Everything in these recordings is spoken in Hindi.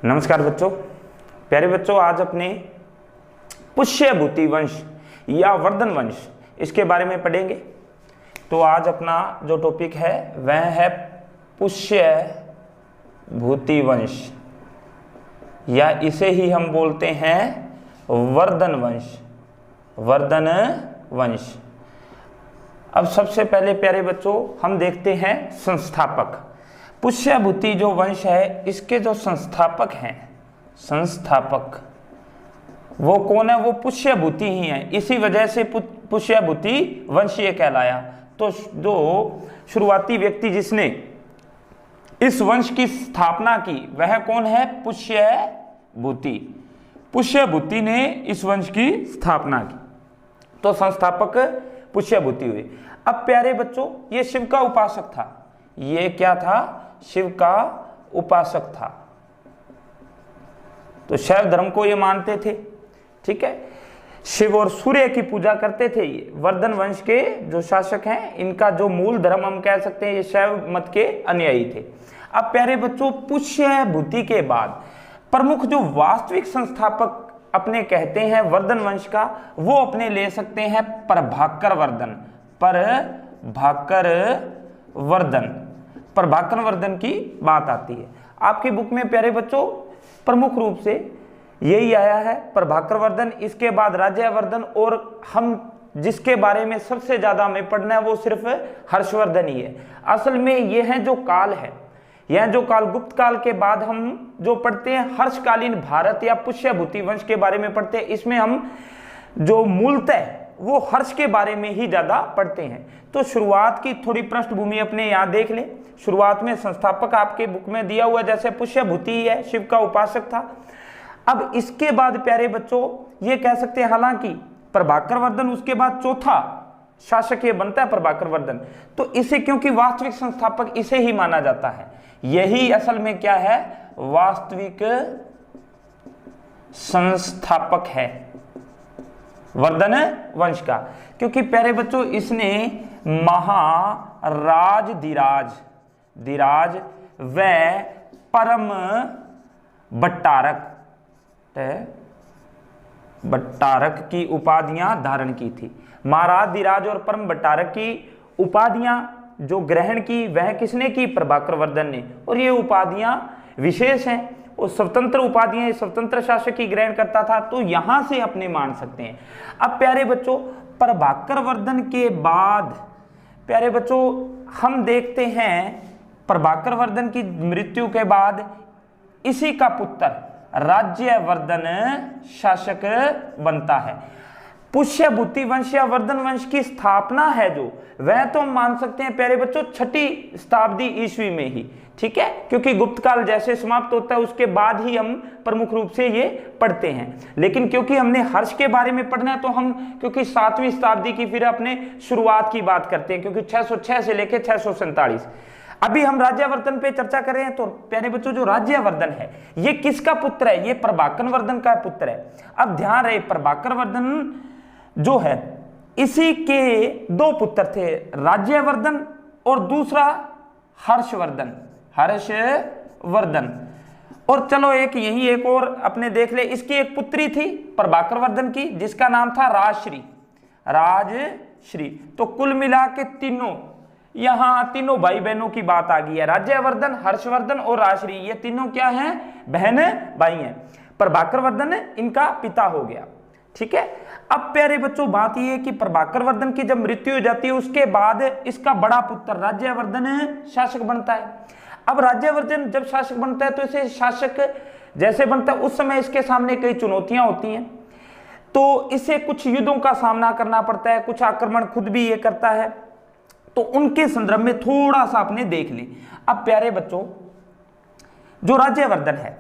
नमस्कार बच्चों, प्यारे बच्चों, आज अपने पुष्यभूति वंश या वर्धन वंश इसके बारे में पढ़ेंगे। तो आज अपना जो टॉपिक है वह है पुष्यभूति वंश या इसे ही हम बोलते हैं वर्धन वंश। वर्धन वंश। अब सबसे पहले प्यारे बच्चों हम देखते हैं संस्थापक। पुष्यभूति जो वंश है इसके जो संस्थापक हैं, संस्थापक वो कौन है? वो पुष्यभूति ही है। इसी वजह से पुष्यभूति वंश ये कहलाया। तो जो शुरुआती व्यक्ति जिसने इस वंश की स्थापना की वह कौन है? पुष्यभूति। पुष्यभूति ने इस वंश की स्थापना की, तो संस्थापक पुष्यभूति हुए। अब प्यारे बच्चों, ये शिव का उपासक था। ये क्या था? शिव का उपासक था। तो शैव धर्म को ये मानते थे, ठीक है। शिव और सूर्य की पूजा करते थे। ये वर्धन वंश के जो शासक हैं इनका जो मूल धर्म हम कह सकते हैं ये शैव मत के अनुयायी थे। अब प्यारे बच्चों, पुष्यभूति के बाद प्रमुख जो वास्तविक संस्थापक अपने कहते हैं वर्धन वंश का, वो अपने ले सकते हैं प्रभाकर वर्धन। प्रभाकर वर्धन, प्रभाकर वर्धन की बात आती है आपकी बुक में प्यारे बच्चों। प्रमुख रूप से यही आया है प्रभाकर वर्धन, इसके बाद राज्यवर्धन, और हम जिसके बारे में सबसे ज्यादा हमें पढ़ना है वो सिर्फ हर्षवर्धन ही है। असल में ये है जो काल है, यह जो काल गुप्त काल के बाद हम जो पढ़ते हैं हर्षकालीन भारत या पुष्यभूति वंश के बारे में पढ़ते हैं। इसमें हम जो मूलतः वो हर्ष के बारे में ही ज्यादा पढ़ते हैं। तो शुरुआत की थोड़ी पृष्ठभूमि अपने यहाँ देख ले। शुरुआत में संस्थापक आपके बुक में दिया हुआ जैसे पुष्यभूति ही है, शिव का उपासक था। अब इसके बाद प्यारे बच्चों ये कह सकते हैं, हालांकि प्रभाकर वर्धन उसके बाद चौथा शासक ये बनता है प्रभाकर वर्धन। तो इसे क्योंकि वास्तविक संस्थापक इसे ही माना जाता है, यही असल में क्या है? वास्तविक संस्थापक है वर्धन वंश का। क्योंकि प्यारे बच्चों इसने महाराज धीराज व परम भट्टारक की उपाधियां धारण की थी। महाराज धीराज और परम भट्टारक की उपाधियां जो ग्रहण की वह किसने की? प्रभाकर वर्धन ने। और ये उपाधियां विशेष हैं और स्वतंत्र उपाधियां स्वतंत्र शासक ही ग्रहण करता था। तो यहां से अपने मान सकते हैं। अब प्यारे बच्चों प्रभाकर वर्धन के बाद प्यारे बच्चों हम देखते हैं प्रभाकर वर्धन की मृत्यु के बाद इसी का पुत्र राज्यवर्धन शासक बनता है। पुष्यभूति वंश या वर्धन वंश की स्थापना है जो, वह तो हम मान सकते हैं प्यारे बच्चों 6ठी शताब्दी ईस्वी में ही, ठीक है। क्योंकि गुप्त काल जैसे समाप्त होता है उसके बाद ही हम प्रमुख रूप से ये पढ़ते हैं। लेकिन क्योंकि हमने हर्ष के बारे में पढ़ना है तो हम क्योंकि 7वीं शताब्दी की फिर अपने शुरुआत की बात करते हैं, क्योंकि 606 से लेकर 647। अभी हम राज्यवर्धन पे चर्चा कर रहे हैं। तो प्यारे बच्चों जो राज्यवर्धन है ये किसका पुत्र है? ये प्रभाकर वर्धन का पुत्र है। अब ध्यान रहे प्रभाकर वर्धन जो है इसी के 2 पुत्र थे, राज्यवर्धन और दूसरा हर्षवर्धन। और चलो एक यही एक और अपने देख ले, इसकी एक पुत्री थी प्रभाकर वर्धन की जिसका नाम था राजश्री। तो कुल मिला के यहां तीनों भाई बहनों की बात आ गई है। राज्यवर्धन, हर्षवर्धन और राजश्री, ये तीनों क्या हैं? बहन भाई हैं। प्रभाकर वर्धन इनका पिता हो गया, ठीक है। अब प्यारे बच्चों बात यह है कि प्रभाकर वर्धन की जब मृत्यु हो जाती है उसके बाद इसका बड़ा पुत्र राज्यवर्धन शासक बनता है। अब राज्यवर्धन जब शासक बनता है तो इसे शासक जैसे बनता है उस समय इसके सामने कई चुनौतियां होती हैं। तो इसे कुछ युद्धों का सामना करना पड़ता है, कुछ आक्रमण खुद भी ये करता है। तो उनके संदर्भ में थोड़ा सा अपने देख लें। अब प्यारे बच्चों जो राज्यवर्धन है,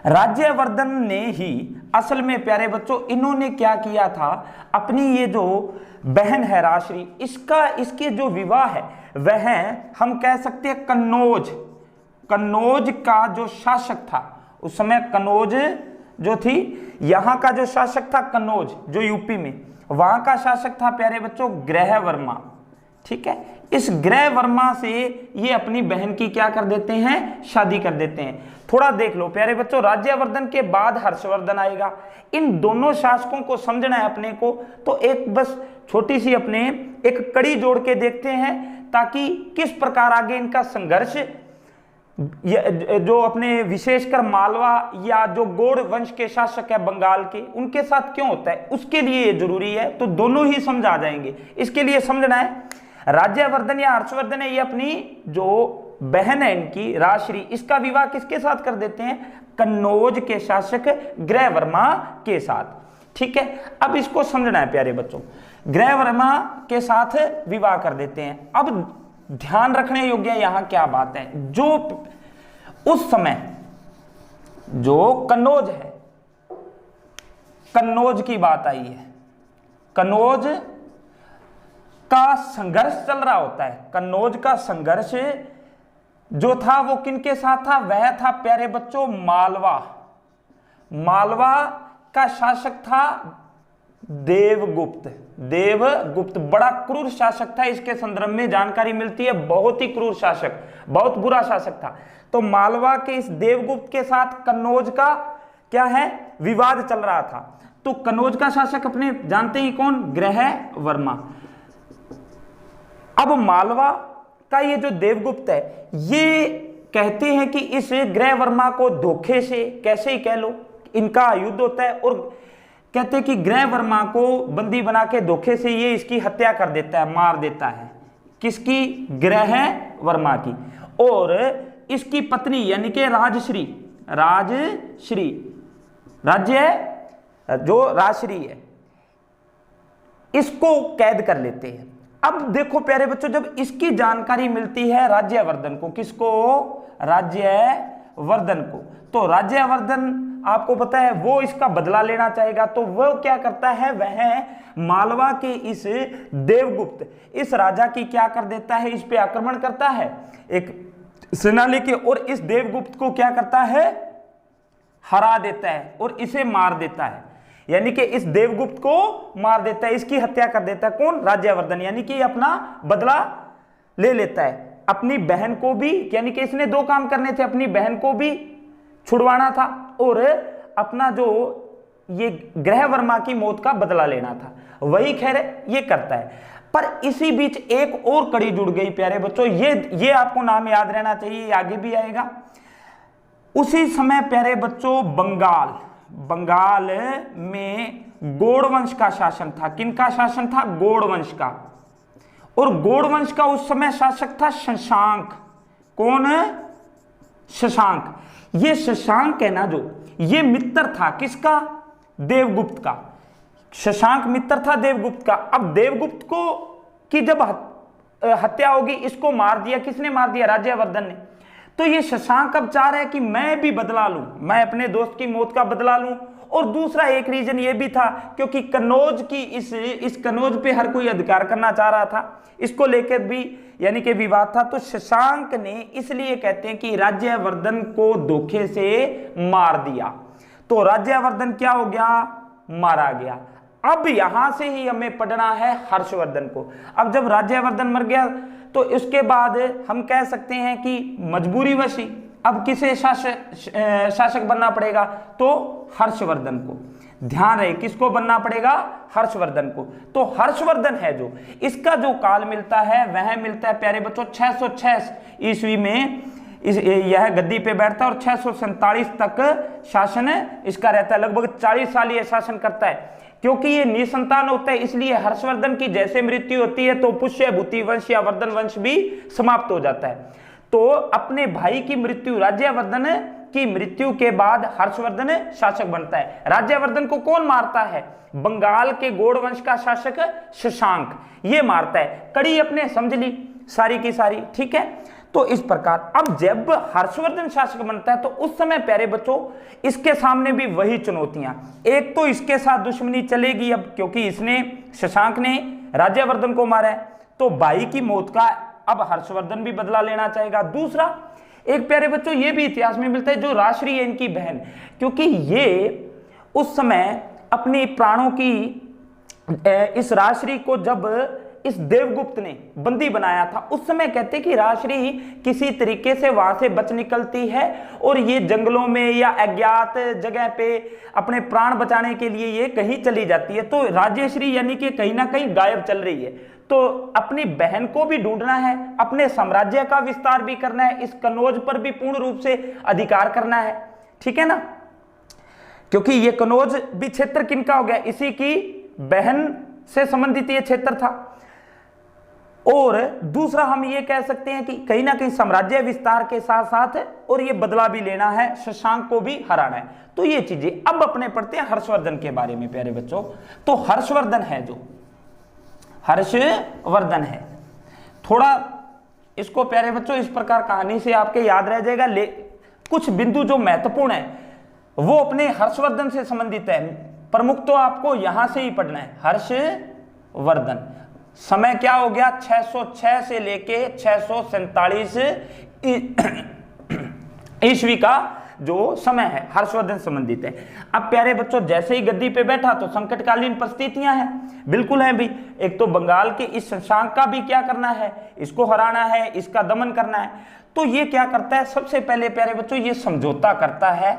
राज्यवर्धन ने ही असल में प्यारे बच्चों इन्होंने क्या किया था, अपनी ये जो बहन है राजश्री, इसके जो विवाह है वह हम कह सकते हैं कन्नौज का जो शासक था उस समय, कन्नौज जो थी यहां का जो शासक था कन्नौज जो यूपी में, वहां का शासक था प्यारे बच्चों ग्रहवर्मा, ठीक है। इस ग्रहवर्मा से ये अपनी बहन की क्या कर देते हैं, शादी कर देते हैं। थोड़ा देख लो प्यारे बच्चों, राज्यवर्धन के बाद हर्षवर्धन आएगा। इन दोनों शासकों को समझना है अपने को, तो एक बस छोटी सी अपने एक कड़ी जोड़ के देखते हैं, ताकि किस प्रकार आगे इनका संघर्ष जो अपने विशेषकर मालवा या जो गौड़ वंश के शासक है बंगाल के, उनके साथ क्यों होता है, उसके लिए ये जरूरी है। तो दोनों ही समझ आ जाएंगे। इसके लिए समझना है राज्यवर्धन या हर्षवर्धन है, ये अपनी जो बहन है इनकी राजश्री, इसका विवाह किसके साथ कर देते हैं, कन्नौज के शासक ग्रहवर्मा के साथ। ठीक है, अब इसको समझना है प्यारे बच्चों, ग्रहवर्मा के साथ विवाह कर देते हैं। अब ध्यान रखने योग्य यहां क्या बात है, जो उस समय जो कन्नौज है, कन्नौज की बात आई है, कन्नौज का संघर्ष चल रहा होता है। कन्नौज का संघर्ष जो था वो किनके साथ था, वह था प्यारे बच्चों मालवा। मालवा का शासक था देवगुप्त। देवगुप्त बड़ा क्रूर शासक था, इसके संदर्भ में जानकारी मिलती है, बहुत ही क्रूर शासक, बहुत बुरा शासक था। तो मालवा के इस देवगुप्त के साथ कन्नौज का क्या है, विवाद चल रहा था। तो कन्नौज का शासक अपने जानते ही कौन, ग्रहवर्मा। अब मालवा का ये जो देवगुप्त है, ये कहते हैं कि इस ग्रहवर्मा को धोखे से, कैसे ही कह लो, इनका युद्ध होता है और कहते हैं कि ग्रहवर्मा को बंदी बना के धोखे से ये इसकी हत्या कर देता है, मार देता है। किसकी, ग्रहवर्मा की। और इसकी पत्नी यानी कि राजश्री, राजश्री राज्य है जो राजश्री है, इसको कैद कर लेते हैं। अब देखो प्यारे बच्चों, जब इसकी जानकारी मिलती है राज्यवर्धन को, किसको, राज्यवर्धन को, तो राज्यवर्धन आपको पता है वो इसका बदला लेना चाहेगा। तो वो क्या करता है, वह मालवा के इस देवगुप्त, इस राजा की क्या कर देता है, इस पे आक्रमण करता है एक सेना लेके, और इस देवगुप्त को क्या करता है, हरा देता है और इसे मार देता है। यानी कि इस देवगुप्त को मार देता है, इसकी हत्या कर देता है। कौन, राज्यवर्धन। यानी कि अपना बदला ले लेता है, अपनी बहन को भी, यानी कि इसने दो काम करने थे, अपनी बहन को भी छुड़वाना था और अपना जो ये ग्रहवर्मा की मौत का बदला लेना था, वही खैर ये करता है। पर इसी बीच एक और कड़ी जुड़ गई प्यारे बच्चों, ये आपको नाम याद रहना चाहिए, आगे भी आएगा। उसी समय प्यारे बच्चों बंगाल में गौड़ वंश का शासन था। किनका शासन था, गौड़ वंश का। और गौड़ वंश का उस समय शासक था शशांक। कौन है, शशांक। ये शशांक है ना, जो ये मित्र था किसका, देवगुप्त का। शशांक मित्र था देवगुप्त का। अब देवगुप्त को की जब हत्या होगी, इसको मार दिया, किसने मार दिया, राज्यवर्धन ने। तो ये शशांक अब चाह रहा है कि मैं भी बदला लूं, मैं अपने दोस्त की मौत का बदला लूं। और दूसरा एक रीजन ये भी था क्योंकि कन्नौज की इस कन्नौज पे हर कोई अधिकार करना चाह रहा था, इसको लेकर भी यानी कि विवाद था। तो शशांक ने इसलिए कहते हैं कि राज्यवर्धन को धोखे से मार दिया। तो राज्यवर्धन क्या हो गया, मारा गया। अब यहां से ही हमें पढ़ना है हर्षवर्धन को। अब जब राज्यवर्धन मर गया तो इसके बाद हम कह सकते हैं कि मजबूरीवश ही अब किसे शासक बनना पड़ेगा, तो हर्षवर्धन को। ध्यान रहे, किसको बनना पड़ेगा, हर्षवर्धन को। तो हर्षवर्धन है जो, इसका जो काल मिलता है वह मिलता है प्यारे बच्चों 606 ईस्वी में यह गद्दी पे बैठता है और 647 तक शासन इसका रहता है। लगभग 40 साल ये शासन करता है। क्योंकि ये निसंतान होता है, इसलिए हर्षवर्धन की जैसे मृत्यु होती है तो पुष्य भूति वंश या वर्धन वंश भी समाप्त हो जाता है। तो अपने भाई की मृत्यु, राज्यवर्धन की मृत्यु के बाद हर्षवर्धन शासक बनता है। राज्यवर्धन को कौन मारता है, बंगाल के गौड़ वंश का शासक शशांक, ये मारता है। कड़ी अपने समझ ली सारी की सारी, ठीक है। तो इस प्रकार अब जब हर्षवर्धन शासक बनता है तो उस समय प्यारे बच्चों इसके सामने भी वही चुनौतियां, एक तो इसके साथ दुश्मनी चलेगी अब, क्योंकि इसने, शशांक ने राज्यवर्धन को मारा है, तो भाई की मौत का अब हर्षवर्धन भी बदला लेना चाहेगा। दूसरा एक प्यारे बच्चों ये भी इतिहास में मिलता है, जो राजश्री है इनकी बहन, क्योंकि ये उस समय अपनी प्राणों की इस राजश्री को जब इस देवगुप्त ने बंदी बनाया था, उस समय कहते कि राजश्री किसी तरीके से वहां से बच निकलती है और ये जंगलों में या अज्ञात जगह पे अपने प्राण बचाने के लिए ये कहीं चली जाती है। तो राजश्री यानी कि कहीं ना कहीं गायब चल रही है, तो अपनी बहन को भी ढूंढना है, अपने साम्राज्य का विस्तार भी करना है, इस कन्नौज पर भी पूर्ण रूप से अधिकार करना है, ठीक है ना, क्योंकि ये कन्नौज भी क्षेत्र किनका हो गया, इसी की बहन से संबंधित ये क्षेत्र था। और दूसरा हम ये कह सकते हैं कि कहीं ना कहीं साम्राज्य विस्तार के साथ साथ और ये बदला भी लेना है, शशांक को भी हराना है। तो ये चीजें अब अपने पढ़ते हैं हर्षवर्धन के बारे में प्यारे बच्चों। तो हर्षवर्धन है, जो हर्षवर्धन है, थोड़ा इसको प्यारे बच्चों इस प्रकार कहानी से आपके याद रह जाएगा। कुछ बिंदु जो महत्वपूर्ण है वो अपने हर्षवर्धन से संबंधित है, प्रमुख तो आपको यहां से ही पढ़ना है। हर्षवर्धन समय क्या हो गया, 606 से लेके 647 ईस्वी का जो समय है हर्षवर्धन संबंधित है। अब प्यारे बच्चों जैसे ही गद्दी पे बैठा तो संकटकालीन परिस्थितियां हैं, बिल्कुल है भी। एक तो बंगाल के इस शशांक का भी क्या करना है, इसको हराना है, इसका दमन करना है। तो ये क्या करता है, सबसे पहले प्यारे बच्चों ये समझौता करता है,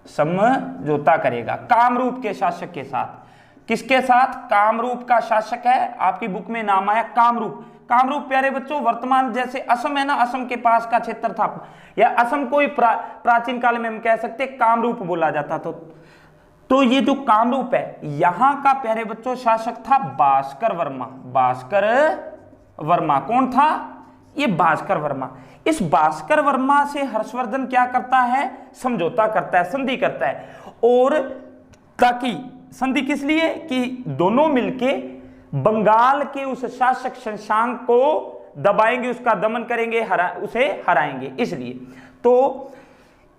समझौता करेगा कामरूप के शासक के साथ। किसके साथ, कामरूप का शासक है, आपकी बुक में नाम आया कामरूप। कामरूप प्यारे बच्चों वर्तमान जैसे असम है ना, असम के पास का क्षेत्र था, या असम को ही प्राचीन काल में हम कह सकते कामरूप बोला जाता। तो ये जो कामरूप है यहां का प्यारे बच्चों शासक था भास्कर वर्मा। भास्कर वर्मा कौन था, ये भास्कर वर्मा। इस भास्कर वर्मा से हर्षवर्धन क्या करता है, समझौता करता है, संधि करता है। और ताकि संधि किस लिए, कि दोनों मिलके बंगाल के उस शासक शशांक को दबाएंगे, उसका दमन करेंगे, उसे हराएंगे। इसलिए तो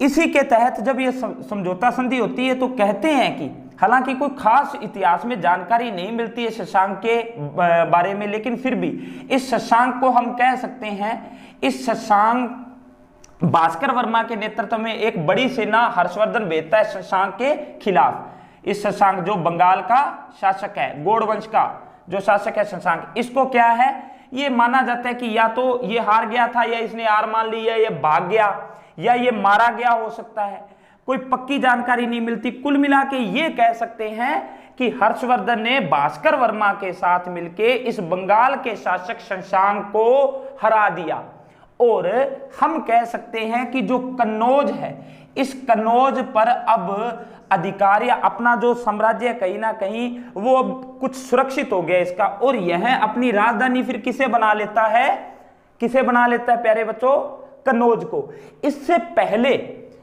इसी के तहत जब ये समझौता संधि होती है तो कहते हैं कि हालांकि कोई खास इतिहास में जानकारी नहीं मिलती है शशांक के बारे में, लेकिन फिर भी इस शशांक को हम कह सकते हैं, इस शशांक भास्कर वर्मा के नेतृत्व में एक बड़ी सेना हर्षवर्धन भेजता है शशांक के खिलाफ। इस शशांक जो बंगाल का शासक है, गौड़ वंश का जो शासक है शशांक, इसको क्या है, ये माना जाता है कि या तो ये हार गया था, या इसने हार मान ली, या ये भाग गया, या ये मारा गया हो सकता है, कोई पक्की जानकारी नहीं मिलती। कुल मिला के ये कह सकते हैं कि हर्षवर्धन ने भास्कर वर्मा के साथ मिलके इस बंगाल के शासक शशांक को हरा दिया। और हम कह सकते हैं कि जो कन्नौज है, इस कन्नौज पर अब अधिकार या अपना जो साम्राज्य कहीं ना कहीं वो अब कुछ सुरक्षित हो गया इसका, और यह अपनी राजधानी फिर किसे बना लेता है, किसे बना लेता है प्यारे बच्चों, कन्नौज को। इससे पहले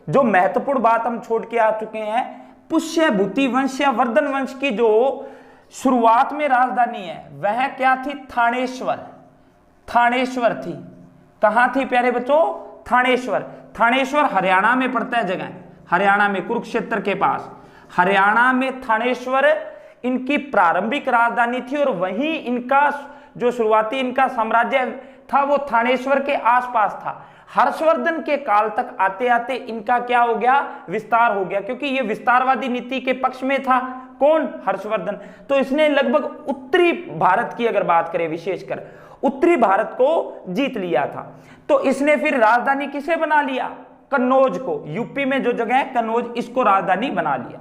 जो महत्वपूर्ण बात हम छोड़ के आ चुके हैं, पुष्यभूति वंश या वर्धन वंश की जो शुरुआत में राजधानी है वह क्या थी, थानेश्वर। थानेश्वर थी, कहां थी प्यारे बच्चों, थानेश्वर। थानेश्वर हरियाणा में पड़ता है जगह, हरियाणा में कुरुक्षेत्र के पास, हरियाणा में थानेश्वर इनकी प्रारंभिक राजधानी थी। और वहीं इनका जो शुरुआती इनका साम्राज्य था वो थानेश्वर के आसपास था। हर्षवर्धन के काल तक आते आते इनका क्या हो गया, विस्तार हो गया, क्योंकि ये विस्तारवादी नीति के पक्ष में था। कौन, हर्षवर्धन। तो इसने लगभग उत्तरी भारत की अगर बात करें, विशेषकर उत्तरी भारत को जीत लिया था। तो इसने फिर राजधानी किसे बना लिया, कन्नौज को। यूपी में जो जगह है कन्नौज, इसको राजधानी बना लिया।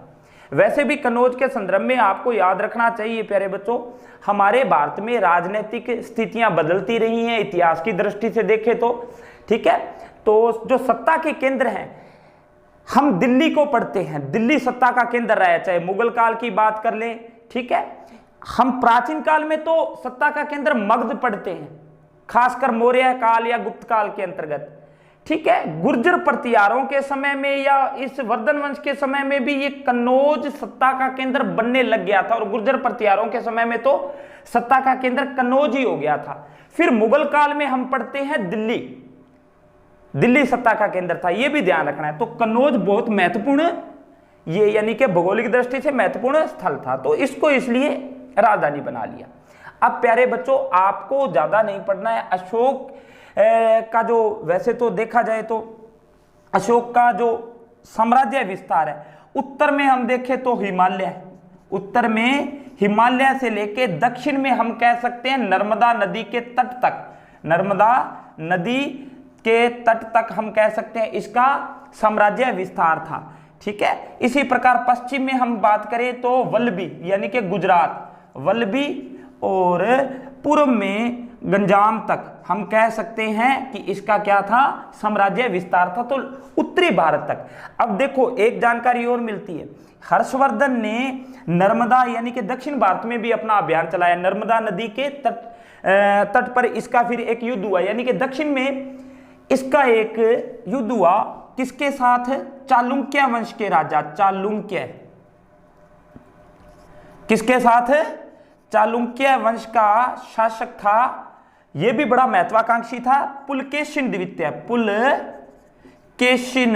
वैसे भी कन्नौज के संदर्भ में आपको याद रखना चाहिए प्यारे बच्चों, हमारे भारत में राजनीतिक स्थितियां बदलती रही हैं इतिहास की दृष्टि से देखें तो, ठीक है। तो जो सत्ता के केंद्र हैं, हम दिल्ली को पढ़ते हैं, दिल्ली सत्ता का केंद्र रहा है, चाहे मुगल काल की बात कर लें, ठीक है। हम प्राचीन काल में तो सत्ता का केंद्र मगध पढ़ते हैं, खासकर मौर्य काल या गुप्त काल के अंतर्गत, ठीक है। गुर्जर प्रतिहारों के समय में या इस वर्धन वंश के समय में भी ये कन्नौज सत्ता का केंद्र बनने लग गया था, और गुर्जर प्रतिहारों के समय में तो सत्ता का केंद्र कन्नौज ही हो गया था। फिर मुगल काल में हम पढ़ते हैं दिल्ली, दिल्ली सत्ता का केंद्र था, यह भी ध्यान रखना है। तो कन्नौज बहुत महत्वपूर्ण, ये यानी कि भौगोलिक दृष्टि से महत्वपूर्ण स्थल था, तो इसको इसलिए राजधानी बना लिया। अब प्यारे बच्चों आपको ज्यादा नहीं पढ़ना है। अशोक का जो, वैसे तो देखा जाए तो अशोक का जो साम्राज्य विस्तार है, उत्तर में हम देखें तो हिमालय, उत्तर में हिमालय से लेके दक्षिण में हम कह सकते हैं नर्मदा नदी के तट तक, नर्मदा नदी के तट तक हम कह सकते हैं इसका साम्राज्य विस्तार था। ठीक है, इसी प्रकार पश्चिम में हम बात करें तो वल्लभी यानी कि गुजरात, वल्लभी, और पूर्व में गंजाम तक हम कह सकते हैं कि इसका क्या था, साम्राज्य विस्तार था, तो उत्तरी भारत तक। अब देखो एक जानकारी और मिलती है, हर्षवर्धन ने नर्मदा यानी कि दक्षिण भारत में भी अपना अभियान चलाया। नर्मदा नदी के तट पर इसका फिर एक युद्ध हुआ, यानी कि दक्षिण में इसका एक युद्ध हुआ किसके साथ, चालुक्य वंश के राजा, चालुक्य, किसके साथ, चालुक्य वंश का शासक था, यह भी बड़ा महत्वाकांक्षी था, पुलकेशिन द्वितीय, पुलकेशिन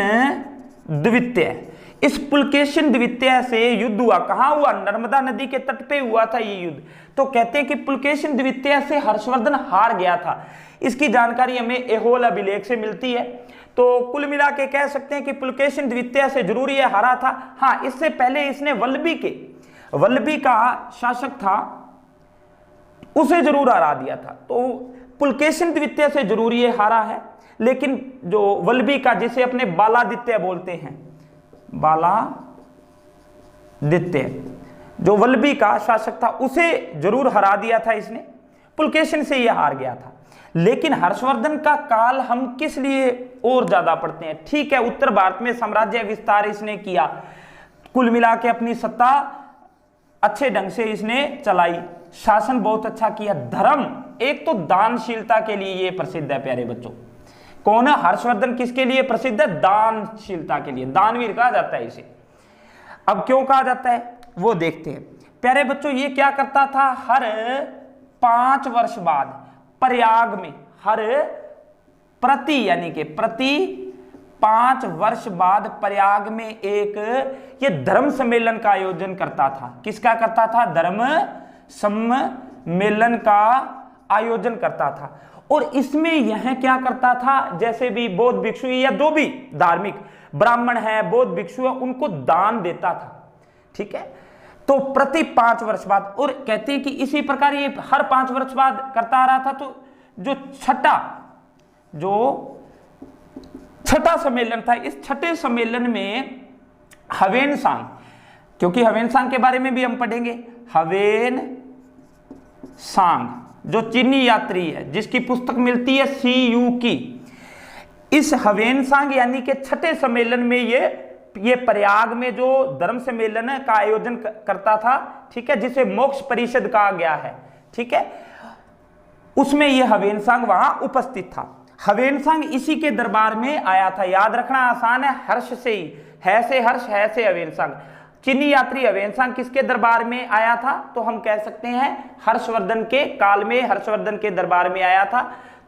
द्वितीय। इस पुलकेशिन द्वितीय से युद्ध हुआ, कहां हुआ, नर्मदा नदी के तट पे हुआ था ये युद्ध। तो कहते हैं कि पुलकेशिन द्वितीय से हर्षवर्धन हार गया था। इसकी जानकारी हमें ऐहोल अभिलेख से मिलती है। तो कुल मिला के कह सकते हैं कि पुलकेशिन द्वितीय से जरूर ये हारा था। हाँ, इससे पहले इसने वल्लभी का शासक था उसे जरूर हरा दिया था। तो पुलकेशिन द्वितीय से जरूर ये हारा है, लेकिन जो वल्लभी का, जिसे अपने बालादित्य बोलते हैं, बालादित्य, जो वल्लभी का शासक था उसे जरूर हरा दिया था इसने, पुलकेशिन से यह हार गया था। लेकिन हर्षवर्धन का काल हम किस लिए और ज्यादा पढ़ते हैं, ठीक है, उत्तर भारत में साम्राज्य विस्तार इसने किया, कुल मिला के अपनी सत्ता अच्छे ढंग से इसने चलाई, शासन बहुत अच्छा किया। धर्म, एक तो दानशीलता के लिए ये प्रसिद्ध है प्यारे बच्चों। कौन है हर्षवर्धन, किसके लिए प्रसिद्ध है, दानशीलता के लिए, दानवीर कहा जाता है इसे। अब क्यों कहा जाता है वो देखते हैं प्यारे बच्चों। ये क्या करता था, हर 5 वर्ष बाद प्रयाग में, यानी कि प्रति 5 वर्ष बाद प्रयाग में एक ये धर्म सम्मेलन का आयोजन करता था। किसका करता था, धर्म सम्मेलन का आयोजन करता था। और इसमें यह क्या करता था, जैसे भी बौद्ध भिक्षु या जो भी धार्मिक ब्राह्मण है, बौद्ध भिक्षु है, उनको दान देता था। ठीक है, तो प्रति 5 वर्ष बाद, और कहते हैं कि इसी प्रकार ये हर 5 वर्ष बाद करता आ रहा था। तो जो छठा सम्मेलन था, इस छठे सम्मेलन में हवेनसांग, क्योंकि हवेनसांग के बारे में भी हम पढ़ेंगे, हवेनसांग जो चीनी यात्री है, जिसकी पुस्तक मिलती है CU की, इस हवेनसांग यानी कि छठे सम्मेलन में ये प्रयाग में जो धर्म सम्मेलन का आयोजन करता था, ठीक है, जिसे मोक्ष परिषद कहा गया है, ठीक है, उसमें यह हवेनसांग वहां उपस्थित था। हवेनसांग इसी के दरबार में आया था। याद रखना आसान है, हर्ष से ही, है से हर्ष, है से हवेनसांग। चीनी यात्री हवेनसांग किसके दरबार में आया था, तो हम कह सकते हैं हर्षवर्धन के काल में, हर्षवर्धन के दरबार में आया था।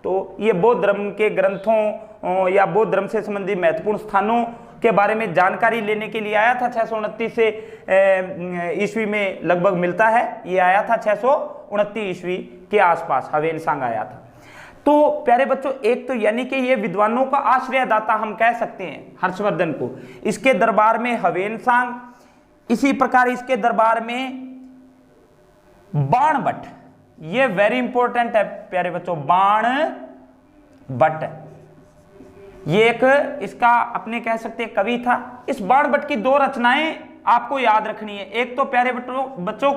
तो ये बौद्ध धर्म के ग्रंथों या बौद्ध धर्म से संबंधित महत्वपूर्ण स्थानों के बारे में जानकारी लेने के लिए आया था। 629 से ईस्वी में लगभग मिलता है, ये आया था 629 ईस्वी के आसपास हवेनसांग आया था। तो प्यारे बच्चों, एक तो यानी कि ये विद्वानों का आश्रयदाता हम कह सकते हैं हर्षवर्धन को। इसके दरबार में हवेनसांग, इसी प्रकार इसके दरबार में बाणभट्ट, ये वेरी इंपॉर्टेंट है प्यारे बच्चों, बाणभट्ट, ये एक इसका अपने कह सकते हैं कवि था। इस बाणभट्ट की 2 रचनाएं आपको याद रखनी है। एक तो प्यारे बच्चों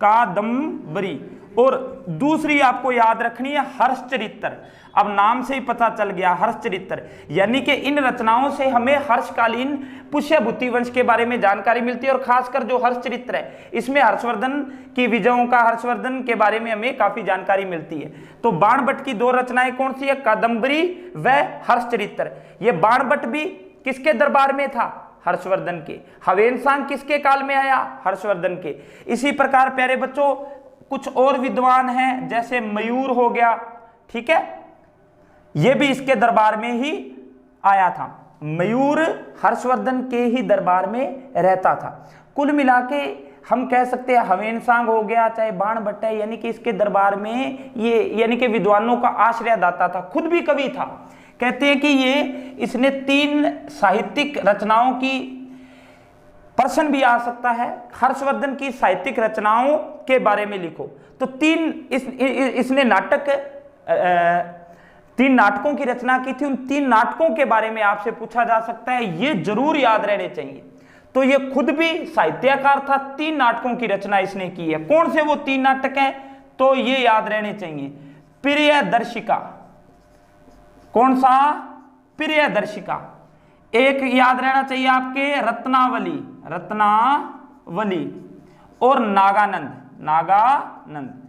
कादम्बरी, और दूसरी आपको याद रखनी है हर्षचरित्र। अब नाम से ही पता चल गया, हर्षचरित्र, यानी कि इन रचनाओं से हमें हर्षकालीन पुष्यभूति वंश के बारे में जानकारी मिलती है। और खासकर जो हर्षचरित्र है, इसमें हर्षवर्धन की विजयों का, हर्षवर्धन के बारे में हमें काफी जानकारी मिलती है। तो बाणभट्ट की 2 रचनाएं कौन सी है, कादम्बरी व हर्षचरित्र। ये बाणभट्ट भी किसके दरबार में था, हर्षवर्धन के। हवेनसांग किसके काल में आया, हर्षवर्धन के। इसी प्रकार प्यारे बच्चों कुछ और विद्वान हैं, जैसे मयूर हो गया, ठीक है, यह भी इसके दरबार में ही आया था। मयूर हर्षवर्धन के ही दरबार में रहता था। कुल मिला के हम कह सकते हैं हवेनसांग हो गया, चाहे बाणभट्ट है, यानी कि इसके दरबार में ये यानी कि विद्वानों का आश्रयदाता था, खुद भी कवि था। कहते हैं कि इसने 3 साहित्यिक रचनाओं की प्रश्न भी आ सकता है, हर्षवर्धन की साहित्यिक रचनाओं के बारे में लिखो। तो इसने तीन नाटकों की रचना की थी, उन 3 नाटकों के बारे में आपसे पूछा जा सकता है, ये जरूर याद रहने चाहिए। तो ये खुद भी साहित्यकार था, 3 नाटकों की रचना इसने की है। कौन से वो 3 नाटक हैं, तो ये याद रहने चाहिए। प्रियदर्शिका, कौन सा? प्रियदर्शिका। एक याद रहना चाहिए आपके, रत्नावली और नागानंद।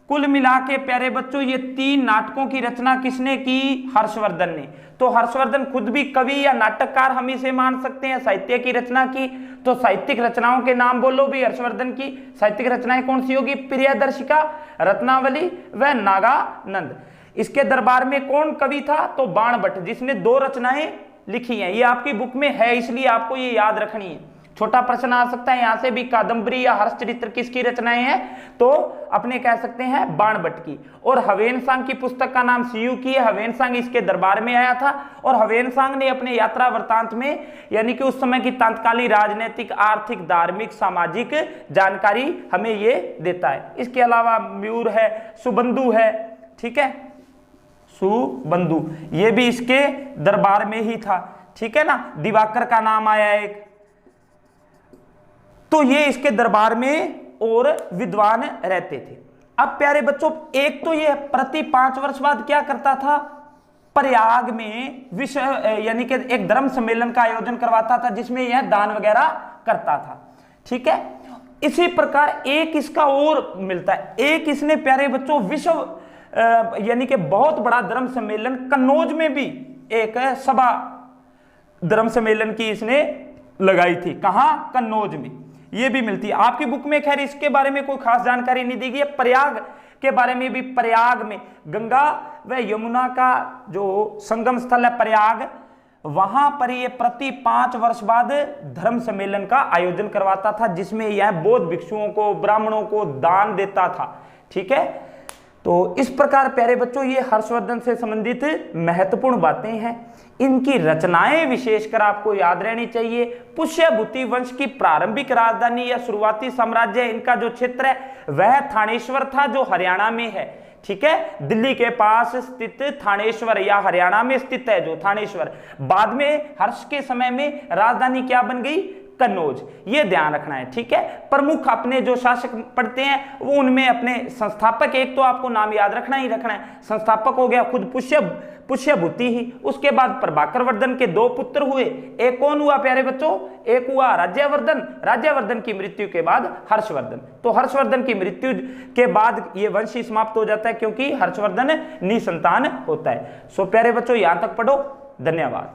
कुल मिला के प्यारे बच्चों ये 3 नाटकों की रचना किसने की? हर्षवर्धन ने। तो हर्षवर्धन खुद भी कवि या नाटककार हम इसे मान सकते हैं, साहित्य की रचना की। तो साहित्यिक रचनाओं के नाम बोलो भी हर्षवर्धन की। साहित्यिक रचनाएं कौन सी होगी? प्रियदर्शिका, रत्नावली व नागानंद। इसके दरबार में कौन कवि था? तो बाणभट्ट, जिसने 2 रचनाएं लिखी हैं। ये आपकी बुक में है, इसलिए आपको ये याद रखनी है। छोटा प्रश्न आ सकता है यहां से भी, कादंबरी या हर्षचरित्र किसकी रचनाएं हैं? तो अपने कह सकते हैं बाणभट्ट की। और हवेनसांग की पुस्तक का नाम सीयू की है। हवेनसांग इसके दरबार में आया था और हवेनसांग ने अपने यात्रा वृत्तांत में, यानी कि उस समय की तत्कालीन राजनीतिक, आर्थिक, धार्मिक, सामाजिक जानकारी हमें ये देता है। इसके अलावा म्यूर है, सुबंधु है, ठीक है, सुबंधु, ये भी इसके दरबार में ही था, ठीक है ना। दिवाकर का नाम आया एक, तो ये इसके दरबार में और विद्वान रहते थे। अब प्यारे बच्चों, एक तो ये प्रति 5 वर्ष बाद क्या करता था? प्रयाग में विश्व, यानी कि एक धर्म सम्मेलन का आयोजन करवाता था, जिसमें यह दान वगैरह करता था, ठीक है। इसी प्रकार एक इसका और मिलता है, एक इसने प्यारे बच्चों विश्व, यानी कि बहुत बड़ा धर्म सम्मेलन कन्नौज में भी एक सभा धर्म सम्मेलन की इसने लगाई थी। कहां? कन्नौज में। ये भी मिलती है आपकी बुक में। खैर इसके बारे में कोई खास जानकारी नहीं दी गई है। प्रयाग के बारे में भी, प्रयाग में गंगा व यमुना का जो संगम स्थल है प्रयाग, वहां पर ये प्रति 5 वर्ष बाद धर्म सम्मेलन का आयोजन करवाता था, जिसमें यह बौद्ध भिक्षुओं को, ब्राह्मणों को दान देता था, ठीक है। तो इस प्रकार प्यारे बच्चों ये हर्षवर्धन से संबंधित महत्वपूर्ण बातें हैं। इनकी रचनाएं विशेषकर आपको याद रहनी चाहिए। पुष्यभूति वंश की प्रारंभिक राजधानी या शुरुआती साम्राज्य, इनका जो क्षेत्र है वह थानेश्वर था, जो हरियाणा में है, ठीक है। दिल्ली के पास स्थित थानेश्वर या हरियाणा में स्थित है जो थानेश्वर। बाद में हर्ष के समय में राजधानी क्या बन गई? कन्नौज। ये ध्यान रखना है, ठीक है। प्रमुख अपने जो शासक पढ़ते हैं वो उनमें अपने संस्थापक, एक तो आपको नाम याद रखना ही रखना है। संस्थापक हो गया खुद पुष्यभूति ही। उसके बाद प्रभाकर वर्धन के 2 पुत्र हुए। एक कौन हुआ प्यारे बच्चों? एक हुआ राज्यवर्धन की मृत्यु के बाद हर्षवर्धन। तो हर्षवर्धन की मृत्यु के बाद ये वंश ही समाप्त हो जाता है, क्योंकि हर्षवर्धन निसंतान होता है। सो प्यारे बच्चों यहां तक पढ़ो। धन्यवाद।